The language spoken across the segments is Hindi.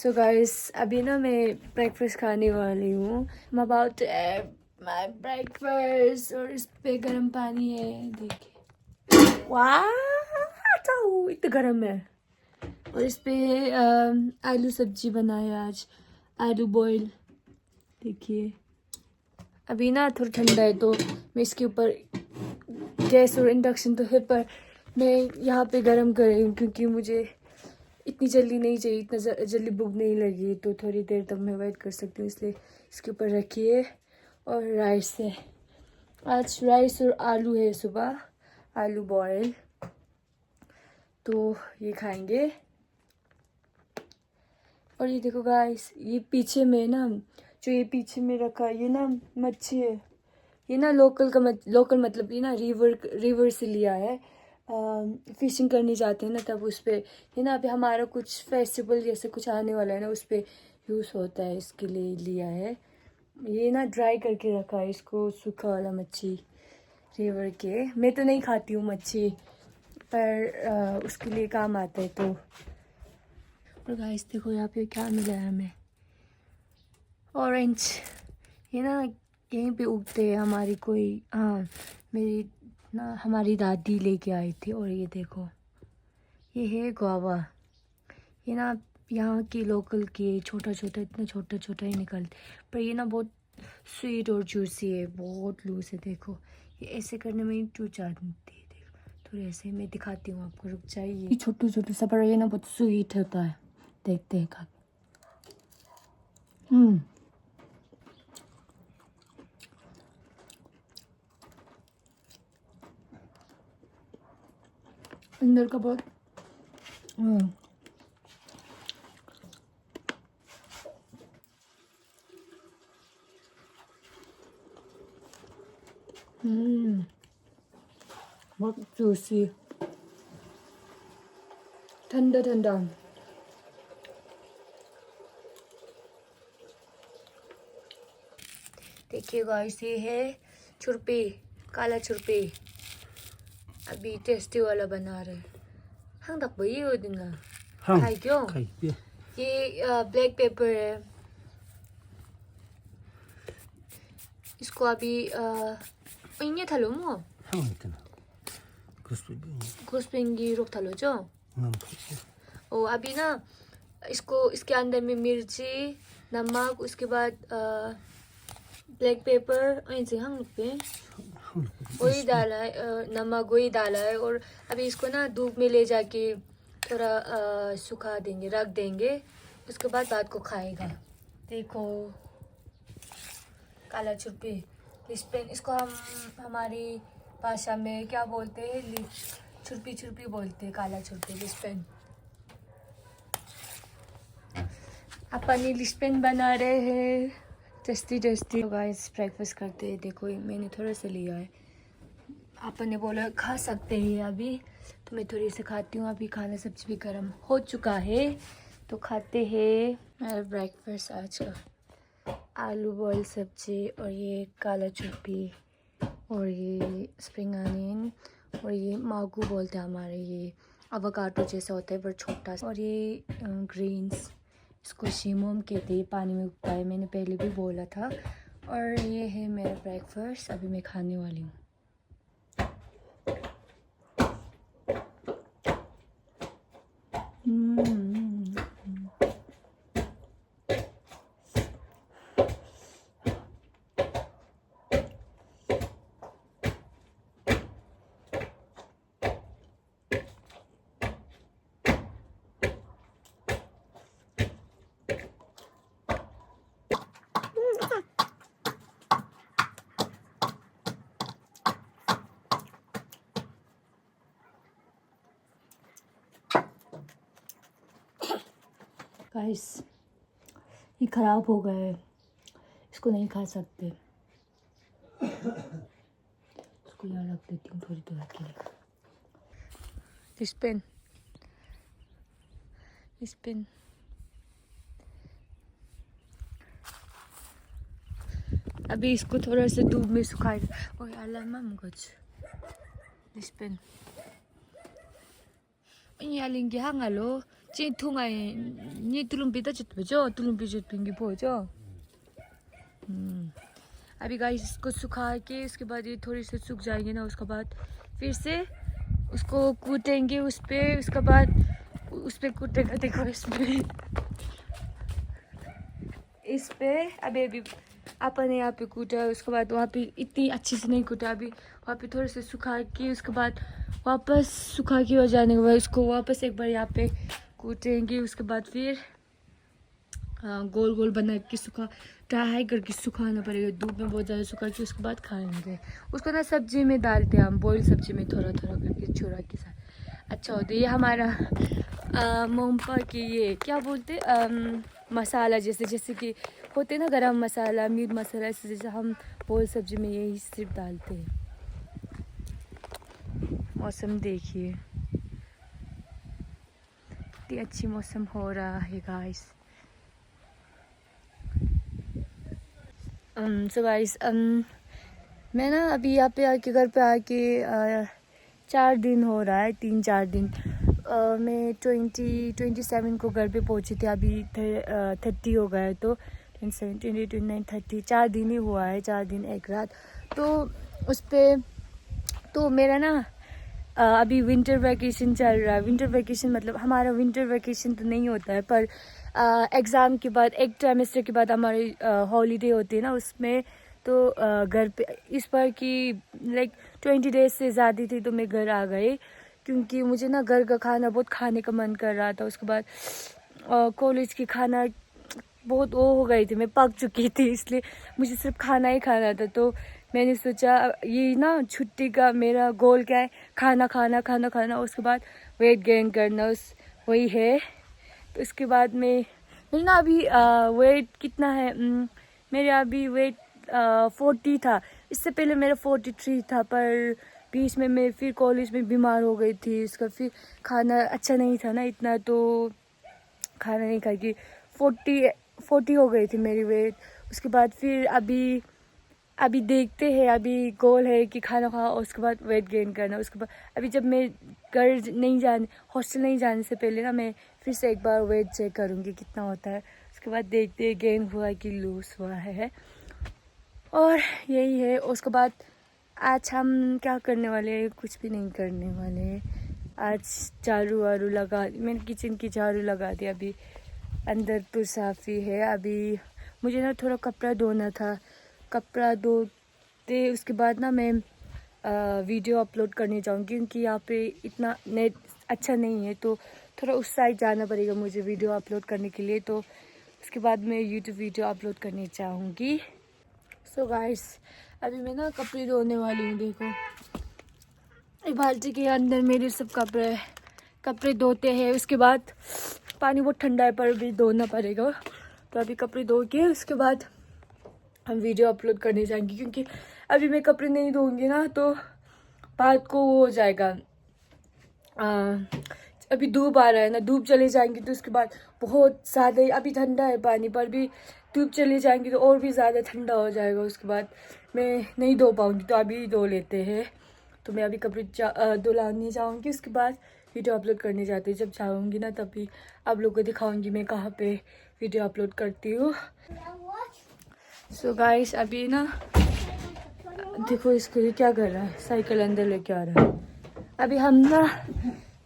सो गाइस अभी ना मैं ब्रेकफास्ट खाने वाली हूँ. I'm about to have my breakfast. और इस पे गर्म पानी है देखिए. वाह इतना गर्म है. और इस पे आलू सब्जी बनाया आज. आलू बॉईल देखिए. अभी ना थोड़ा ठंडा है तो मैं इसके ऊपर गैस और इंडक्शन तो है पर मैं यहाँ पे गर्म कर रही हूँ क्योंकि मुझे इतनी जल्दी नहीं चाहिए. इतना जल्दी भूख नहीं लगी तो थोड़ी देर तक मैं वेट कर सकती हूँ इसलिए इसके ऊपर रखिए. और राइस है आज. राइस और आलू है सुबह. आलू बॉयल तो ये खाएंगे. और ये देखो गाइस ये पीछे में ना जो ये पीछे में रखा ये ना मच्छी है. ये ना लोकल मतलब ये ना रिवर से लिया है. फिशिंग करने जाते हैं ना तब उस पर ये ना अभी हमारा कुछ फेस्टिवल जैसे कुछ आने वाला है ना उस पर यूज़ होता है इसके लिए लिया है. ये ना ड्राई करके रखा है इसको. सूखा वाला मच्छी रिवर के. मैं तो नहीं खाती हूँ मच्छी पर उसके लिए काम आता है तो. और गाइस देखो यहाँ पे क्या मिला है हमें. ऑरेंज. ये ना यहीं पे उगते हैं. हमारी कोई मेरी ना हमारी दादी लेके आई थी. और ये देखो ये है गुआवा. ये ना यहाँ की लोकल के छोटा छोटा इतना छोटा छोटा ही निकलते पर ये ना बहुत स्वीट और जूसी है. बहुत लूज है. देखो ये ऐसे करने में टूट जाती है. देखो थोड़े ऐसे मैं दिखाती हूँ आपको. रुक जाइए. छोटू छोटू सा पर ये ना बहुत स्वीट होता है. देखते हैं खा. अंदर का बहुत बहुत जूसी. ठंडा ठंडा. देखिए गाइस ये है छुरपी. काला छुरपी. अभी टेस्टी वाला बना रहे. हाँ तक वही हो दिन ना. खाई क्यों. ये ब्लैक पेपर है. इसको अभी इन्हें थालो मो. घुसपेंगी रोक थालो जो. ओ अभी ना इसको इसके अंदर में मिर्ची नमक उसके बाद ब्लैक पेपर ऐसे हम लोग पे वही डाला है. नमक वही डाला है. और अभी इसको ना धूप में ले जाके थोड़ा सुखा देंगे रख देंगे. उसके बाद रात को खाएगा. देखो काला छुरपी लिस्पेन. इसको हम हमारी भाषा में क्या बोलते हैं. छुरपी छुरपी बोलते हैं. काला छुरपी लिस्पेन. अपन लिस्पेन बना रहे हैं. Tasty tasty. तो गाइस ब्रेकफास्ट करते हैं. देखो मैंने थोड़ा सा लिया है. अपन ने बोला खा सकते हैं अभी तो मैं थोड़ी सी खाती हूँ. अभी खाना सब्जी भी गर्म हो चुका है तो खाते हैं. मेरा ब्रेकफास्ट आज का आलू बॉयल सब्जी और ये काला छुरपी और ये स्प्रिंग अनियन और ये मागू बोलते हैं हमारे. ये अवाकाडो जैसा होता है पर छोटा. और ये ग्रीन्स इसको शिमोम कहते हैं. पानी में उगता है. मैंने पहले भी बोला था. और ये है मेरा ब्रेकफास्ट. अभी मैं खाने वाली हूँ. गाइस ये ख़राब हो गया है. इसको नहीं खा सकते. इसको यहाँ रख देती हूँ थोड़ी देर के लिए. स्पिन अभी इसको थोड़ा सा धूप में सुखाएगा. और अलार्म कुछ spin. Ini aling gihang alo 찐통아에 니 तुलुम्पी तो चुट तुलुम्पी चुटपिंगी भोजो अभी गाइस इसको सुखा के उसके बाद ये थोड़ी सी सूख जाएंगे ना, उसके बाद फिर से उसको कूटेंगे उस पे, उसके बाद उस पे कूटेगा। देखो इस पे अभी अपने यहाँ पे कूटा है, उसके बाद वहाँ पे इतनी अच्छी से नहीं कूटा, अभी वहाँ पे थोड़े से सुखा के उसके बाद वापस सुखा के हो जाने के बाद उसको वापस एक बार यहाँ पे कूटेंगे। उसके बाद फिर गोल गोल बना के सुखा ड्राई करके सुखाना पड़ेगा धूप में बहुत ज़्यादा सुखा के, उसके बाद खाएंगे उसको ना। सब्जी में डालते हैं हम, बॉयल सब्जी में थोड़ा थोड़ा करके छोड़ा के साथ अच्छा होता है। ये हमारा मोमपा की ये क्या बोलते मसाला, जैसे कि होते ना गरम मसाला, मीट मसाला, ऐसे जैसे हम बॉयल सब्जी में यही सिर्फ डालते हैं। मौसम देखिए कितनी अच्छी मौसम हो रहा है गाइस। सो गाइस मैं ना अभी यहाँ पे आके घर पे आके 4 दिन हो रहा है, 3-4 दिन। मैं 27 को घर पे पहुँची थी, अभी 30 हो गया है, तो 27, 28, 29, 30 4 दिन ही हुआ है, 4 दिन 1 रात। तो उस पर तो मेरा ना अभी विंटर वैकेशन चल रहा है। विंटर वैकेशन मतलब हमारा विंटर वैकेशन तो नहीं होता है, पर एग्ज़ाम के बाद एक ट्राइमेस्टर के बाद हमारी हॉलीडे होती है ना, उसमें तो घर पे इस बार की लाइक 20 डेज से ज़्यादा थी, तो मैं घर आ गई क्योंकि मुझे ना घर का खाना बहुत खाने का मन कर रहा था। उसके बाद कॉलेज की खाना बहुत वो हो गई थी, मैं पक चुकी थी, इसलिए मुझे सिर्फ खाना ही खाना था। तो मैंने सोचा ये ना छुट्टी का मेरा गोल क्या है, खाना खाना खाना खाना, उसके बाद वेट गेन करना, उस वही है। तो उसके बाद मेरे ना अभी वेट कितना है, मेरे अभी वेट 40 था, इससे पहले मेरा 43 था, पर बीच में मैं फिर कॉलेज में बीमार हो गई थी। इसका फिर खाना अच्छा नहीं था ना इतना, तो खाना नहीं खाई, 40 हो गई थी मेरी वेट। उसके बाद फिर अभी देखते हैं, अभी गोल है कि खाना खाओ और उसके बाद वेट गेन करना। उसके बाद अभी जब मैं घर नहीं जाने, हॉस्टल नहीं जाने से पहले ना मैं फिर से एक बार वेट चेक करूँगी कितना होता है। उसके बाद देखते हैं गेन हुआ कि लूज हुआ है, और यही है। उसके बाद आज हम क्या करने वाले हैं, कुछ भी नहीं करने वाले। आज झाड़ू वारू लगा, मैंने किचन की झाड़ू लगा दी, अभी अंदर तो साफ़ी है। अभी मुझे ना थोड़ा कपड़ा धोना था, कपड़ा धोते उसके बाद ना मैं वीडियो अपलोड करने जाऊँगी, क्योंकि यहाँ पे इतना नेट अच्छा नहीं है, तो थोड़ा उस साइड जाना पड़ेगा मुझे वीडियो अपलोड करने के लिए। तो उसके बाद मैं यूट्यूब वीडियो अपलोड करने चाहूँगी। सो गाइस अभी मैं ना कपड़े धोने वाली हूँ। देखो एक बाल्टी के अंदर मेरे सब कपड़े धोते हैं। उसके बाद पानी बहुत ठंडा है, पर भी धोना पड़ेगा। तो अभी कपड़े धो के उसके बाद हम वीडियो अपलोड करने जाएंगे, क्योंकि अभी मैं कपड़े नहीं धोऊंगी ना तो बात को वो हो जाएगा। अभी धूप आ रहा है ना, धूप चले जाएंगी तो उसके बाद बहुत ज़्यादा ही, अभी ठंडा है पानी, पर भी धूप चली जाएंगी तो और भी ज़्यादा ठंडा हो जाएगा। उसके बाद मैं नहीं धो पाऊँगी, तो अभी धो लेते हैं। तो मैं अभी कपड़े धुलाने जाऊँगी, उसके बाद वीडियो अपलोड करने जाती हूँ। जब जाऊँगी ना तभी आप लोगों को दिखाऊँगी मैं कहाँ पे वीडियो अपलोड करती हूँ। सो गाइस अभी ना देखो इसके लिए क्या कर रहा है, साइकिल अंदर लेके आ रहा है। अभी हम ना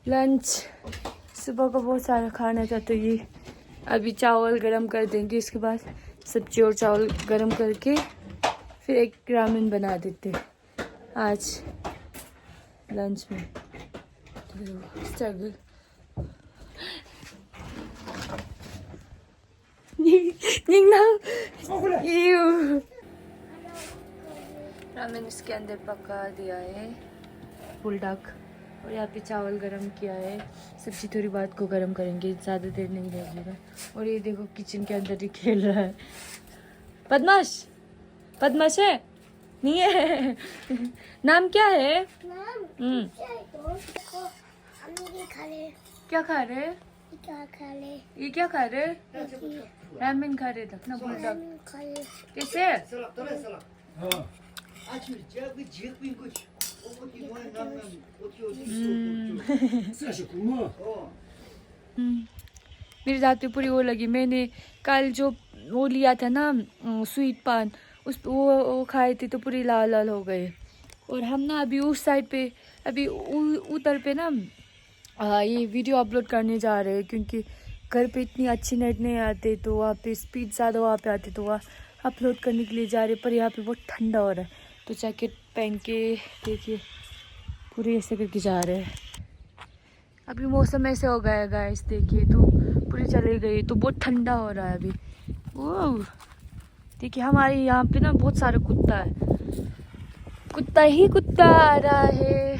लंच सुबह को बहुत सारा खाना था, तो ये अभी चावल गरम कर देंगे। इसके बाद सब्जी और चावल गरम करके फिर एक रामेन बना देते आज लंच में। स्ट्रगल रामेन इसके अंदर पका दिया है बुलडक, और यहाँ पे चावल गरम किया है। सब्जी थोड़ी बात को गरम करेंगे, ज़्यादा देर नहीं लगेगा। और ये देखो किचन के अंदर ही खेल रहा है। बदमाश है नहीं है। नाम क्या है? क्या खा रहे? ये क्या खा रहे? रामेन खा रहे थे ना बुलडक। कैसे? मेरे दांत पे पूरी वो लगी। मैंने कल जो वो लिया था ना स्वीट पान, उस वो खाए थे तो पूरी लाल लाल हो गए। और हम ना अभी उस साइड पे अभी उधर पे ना ये वीडियो अपलोड करने जा रहे हैं, क्योंकि घर पे इतनी अच्छी नेट नहीं आते, तो वहाँ पे स्पीड ज़्यादा वहाँ पे आती, तो वहाँ अपलोड करने के लिए जा रहे। पर यहाँ पे बहुत ठंडा हो रहा है, तो जैकेट पहन के देखिए पूरे ऐसे करके जा रहे हैं। अभी मौसम ऐसे हो गया है गाइस, देखिए तो पूरी चली गई, तो बहुत ठंडा हो रहा है अभी। वो देखिए हमारे यहाँ पे ना बहुत सारा कुत्ता है, कुत्ता ही कुत्ता आ रहा है।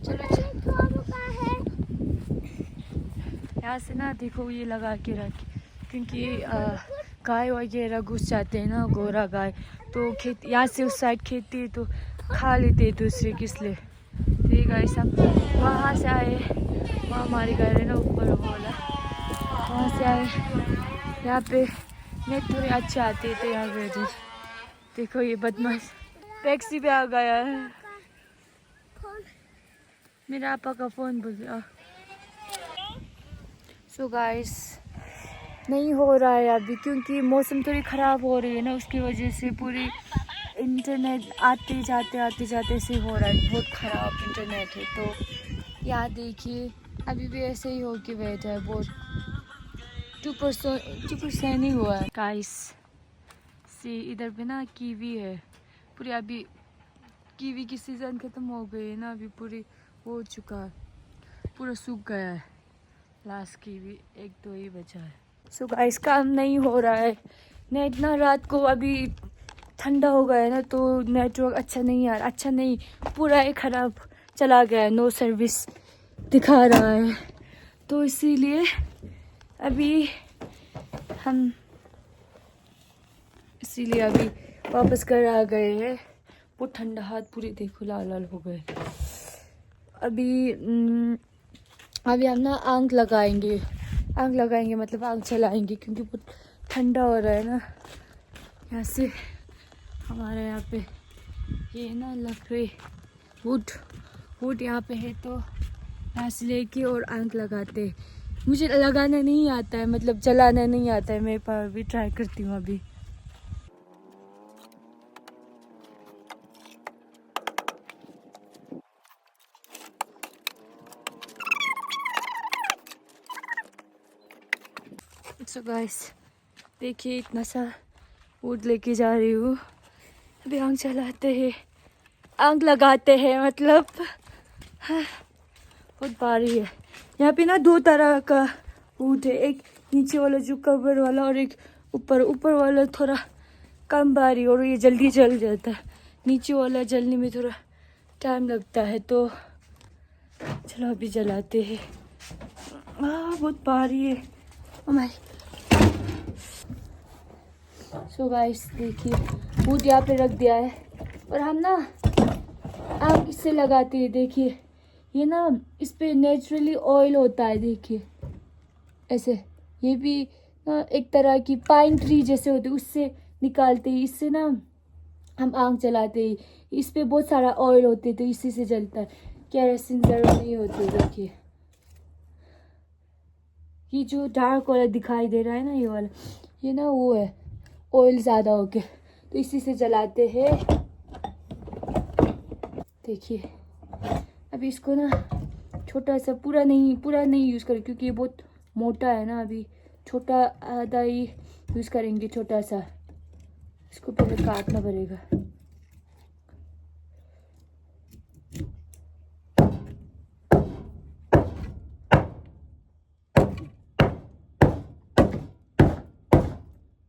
चलो यहाँ से ना देखो ये लगा के रख, क्योंकि गाय वगैरह घुस जाते हैं ना, गोरा गाय, तो खेत यहाँ से उस साइड खेती है तो खा लेते हैं दूसरे किसले। तो ये गाय सब वहाँ से आए, वहाँ हमारे घर है ना ऊपर वाला, वहाँ से आए। यहाँ पे नेट थोड़े अच्छे आते थे यहाँ पे। देखो ये बदमाश टैक्सी पे आ गया है, मेरा आपा का फ़ोन बोल गया। सो गाइस नहीं हो रहा है अभी, क्योंकि मौसम थोड़ी ख़राब हो रही है ना, उसकी वजह से पूरी इंटरनेट आते जाते से हो रहा है, बहुत ख़राब इंटरनेट है। तो यहाँ देखिए अभी भी ऐसे ही हो के बैठा है, बहुत 2% ही हुआ है गाइस। से इधर पे ना कीवी है पूरी, अभी कीवी की सीज़न ख़त्म हो गई है ना, अभी पूरी हो चुका है, पूरा सूख गया है। लास्ट कीवी 1-2 ही बचा है। सो गाइस काम नहीं हो रहा है नेट ना, रात को अभी ठंडा हो गया है ना, तो नेटवर्क अच्छा नहीं आ रहा, अच्छा नहीं पूरा ही ख़राब चला गया है, नो सर्विस दिखा रहा है। तो इसीलिए अभी हम वापस घर आ गए हैं। बहुत ठंडा, हाथ पूरे देखो लाल लाल हो गए। अभी हम ना आग लगाएंगे मतलब आग चलाएंगे, क्योंकि बहुत ठंडा हो रहा है ना। यहाँ से हमारे यहाँ पे ये ना लकड़ी वुड यहाँ पे है, तो यहाँ से लेके और आग लगाते। मुझे लगाना नहीं आता है, मतलब जलाना नहीं आता है, मेरे पास भी ट्राई करती हूँ अभी। सो गाइस देखिए इतना सा वुड लेके जा रही हूँ, अभी आग चलाते हैं, आग लगाते हैं मतलब। हाँ, बहुत भारी है। यहाँ पे ना 2 तरह का वुड है, एक नीचे वाला जो कवर वाला, और एक ऊपर वाला थोड़ा कम भारी, और ये जल्दी जल जाता है। नीचे वाला जलने में थोड़ा टाइम लगता है, तो चलो अभी जलाते हैं। बहुत भारी है हमारी। सो गाइस देखिए वुड यहाँ पे रख दिया है, और हम ना आग इससे लगाते हैं। देखिए ये ना इस पे नेचुरली ऑयल होता है, देखिए ऐसे। ये भी ना एक तरह की पाइन ट्री जैसे होते, उससे निकालते हैं, इससे ना हम आग जलाते हैं। इस पे बहुत सारा ऑयल होते, तो इसी से जलता है, केरोसिन जरूर नहीं होती। देखिए ये जो डार्क वाला दिखाई दे रहा है ना, ये वाला, ये ना वो है ऑयल ज़्यादा होके, तो इसी से जलाते हैं। देखिए अभी इसको ना छोटा सा, पूरा नहीं यूज़ करें, क्योंकि ये बहुत मोटा है ना। अभी छोटा आधा ही यूज़ करेंगे, छोटा सा। इसको पहले काटना पड़ेगा।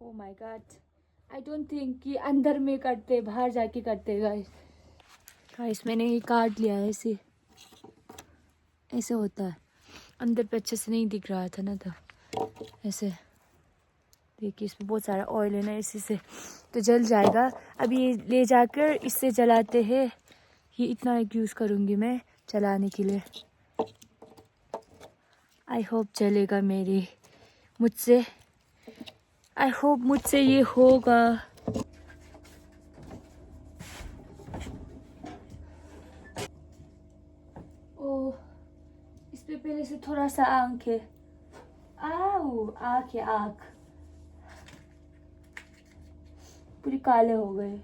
Oh my God, I don't think कि अंदर में करते, बाहर जाके करते। गाइस मैंने ये काट लिया है, ऐसे होता है। अंदर पे अच्छे से नहीं दिख रहा था ना, तो ऐसे देखिए इसमें बहुत सारा ऑयल है ना, इसी से तो जल जाएगा। अभी ये ले जाकर इससे जलाते हैं। ये इतना एक यूज़ करूँगी मैं जलाने के लिए। आई होप जलेगा मुझसे आई होप मुझसे ये होगा। ओ इस पे पहले से थोड़ा सा आग है, आओ आँख है आँख, पूरी काले हो गए।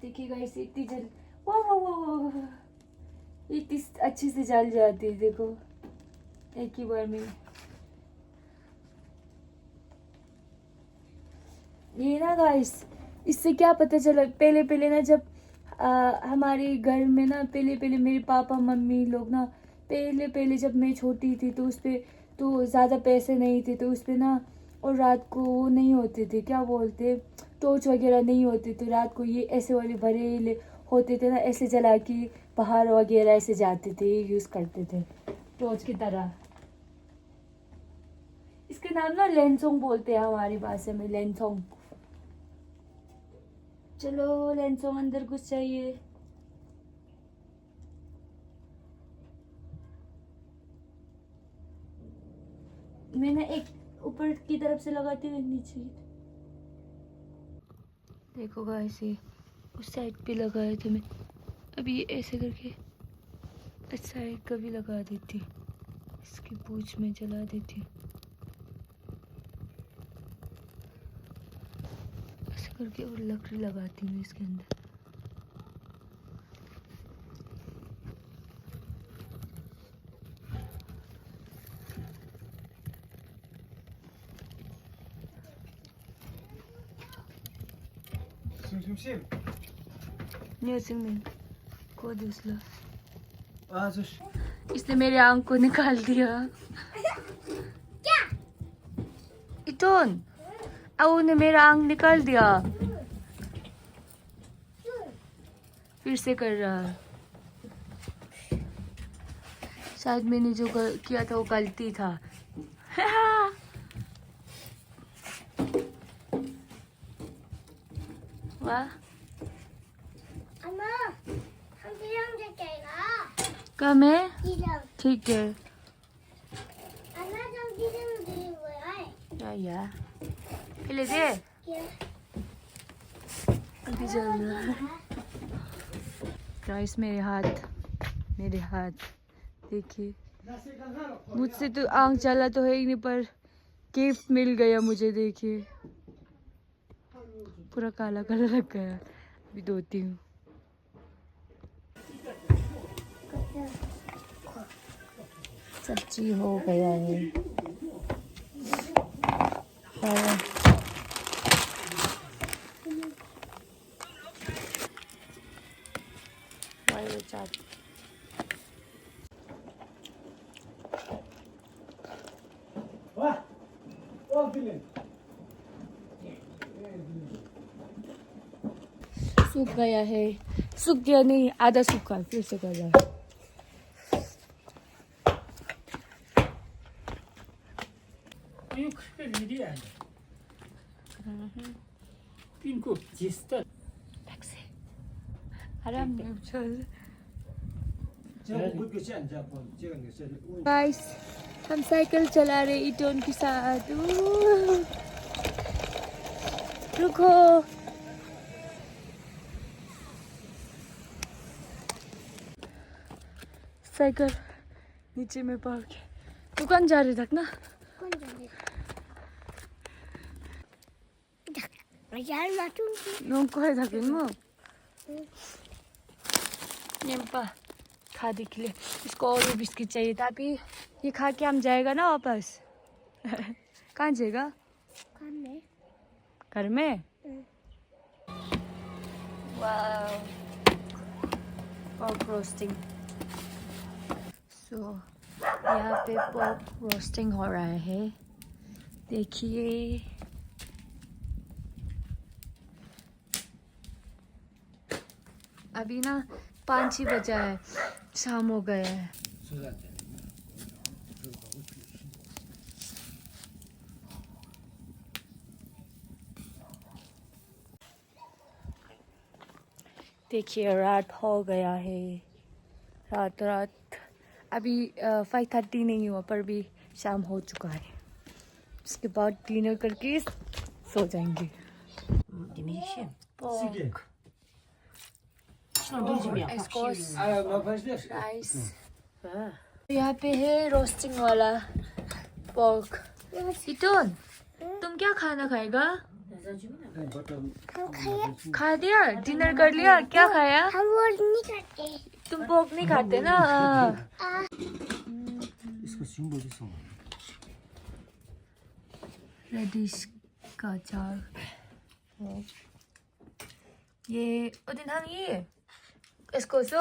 देखिएगा इसे इतनी जल, वाह वाह वाह वाह, इतनी अच्छे से जल जाती है देखो एक ही बार में। ये ना गाइस, इससे क्या पता चला, पहले पहले ना जब हमारे घर में ना पहले पहले मेरे पापा मम्मी लोग ना, पहले पहले जब मैं छोटी थी तो उस पे तो ज़्यादा पैसे नहीं थे तो उस पे ना, और रात को वो नहीं होते थे, क्या बोलते, टॉर्च वगैरह नहीं होते तो रात को ये ऐसे वाले बड़े होते थे ना, ऐसे जला के बाहर वगैरह ऐसे जाते थे, यूज़ करते थे टॉर्च की तरह। इसके नाम ना लेंसोंग बोलते हैं हमारी भाषा में, लेंसोंग। चलो लेंसोंग अंदर घुस जाइए। मैंने एक ऊपर की तरफ से लगाती हुई नीचे, देखो गाइस ये उस साइड पे लगाए थे मैं, अभी ऐसे करके इस साइड का भी लगा देती, इसकी पूंछ में जला देती, ऐसे करके और लकड़ी लगाती हूँ इसके अंदर। को दूसरा इसने मेरे आंख को निकाल दिया। क्या इटोन, आओ ने मेरा आंख निकाल दिया, फिर से कर रहा है। शायद मैंने जो किया था वो गलती था। वाह, कम है, ठीक है या पहले दे, अभी चल रहा है गाइस। मेरे हाथ देखिए, मुझसे तो आंख जला तो है ही नहीं, पर गिफ्ट मिल गया मुझे, देखिए पूरा काला काला लग गया। अभी धोती हूँ। सब्जी हो गया है और चाट। सूख गया है, सूख गया नहीं, आधा सूखा, फिर से कर रहा है। गाइस हम साइकिल चला रहे इटोन के साथ। रुको, साइकिल नीचे में पार्क है। दुकान जा रहे तक ना, खा दे के लिए इसको, और भी बिस्किट चाहिए था। अभी ये खा के हम जाएगा ना वापस। कहाँ जाएगा? घर में। वाव, पॉप रोस्टिंग। सो यहाँ पे पॉप रोस्टिंग हो रहा है, देखिए। अभी ना 5 ही बजा है, शाम हो गया है। देखिए रात हो गया है, रात अभी 5:30 नहीं हुआ पर भी शाम हो चुका है। उसके बाद डिनर करके सो जाएंगे। राइस यहाँ पे है रोस्टिंग वाला पोर्क। इटोन तुम क्या खाना खाएगा? खा दिया? डिनर कर लिया? क्या खाया? हम वो नहीं करते। तुम पोर्क नहीं खाते ना? रेडिश का अचार। ये 어딘 항이? 에스코소?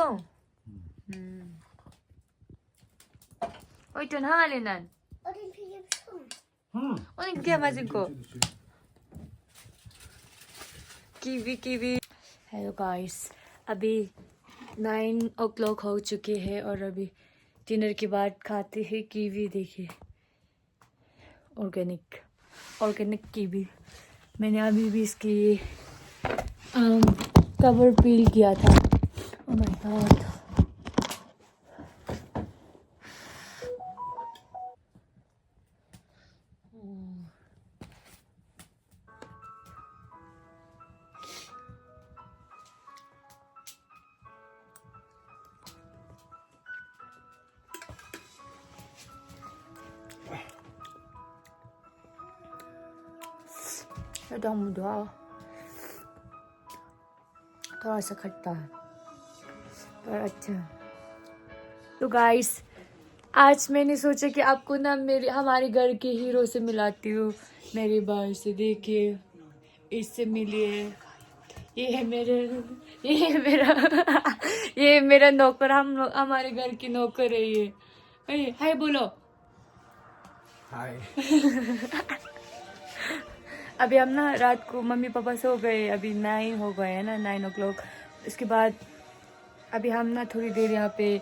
어떤 항아리는? 어린 피임 송. 어딘 क्या 맞은 को? कीवी। हेलो गाइस, अभी 9 o'clock हो चुके हैं और अभी डिनर के बाद खाते हैं कीवी। देखिए ऑर्गेनिक कीवी। मैंने अभी भी इसकी कवर पील किया था। Oh my God. 너무 좋아। थोड़ा सा खट्टा है पर अच्छा। तो गाइस आज मैंने सोचा कि आपको ना हमारे घर के हीरो से मिलाती हूँ, मेरे भाई से। देखिए इससे मिलिए। ये है मेरा नौकर। हमारे घर की नौकर है ये। हाय बोलो। हाय। अभी हम ना रात को मम्मी पापा सो गए। अभी 9 हो गए हैं ना, 9 o'clock। इसके बाद अभी हम ना थोड़ी देर यहाँ पे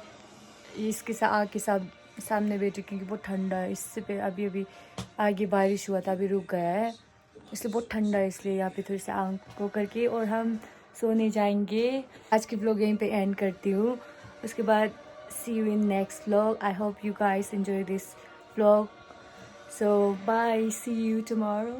इसके आग के सामने बैठे क्योंकि बहुत ठंडा है। इससे पे अभी आगे बारिश हुआ था, अभी रुक गया है, इसलिए बहुत ठंडा है। इसलिए यहाँ पे थोड़ी सी आग को करके और हम सोने जाएंगे। आज की व्लॉग यहीं पे एंड करती हूँ। उसके बाद see you in next vlog. I hope you guys enjoy this vlog. So bye, see you tomorrow.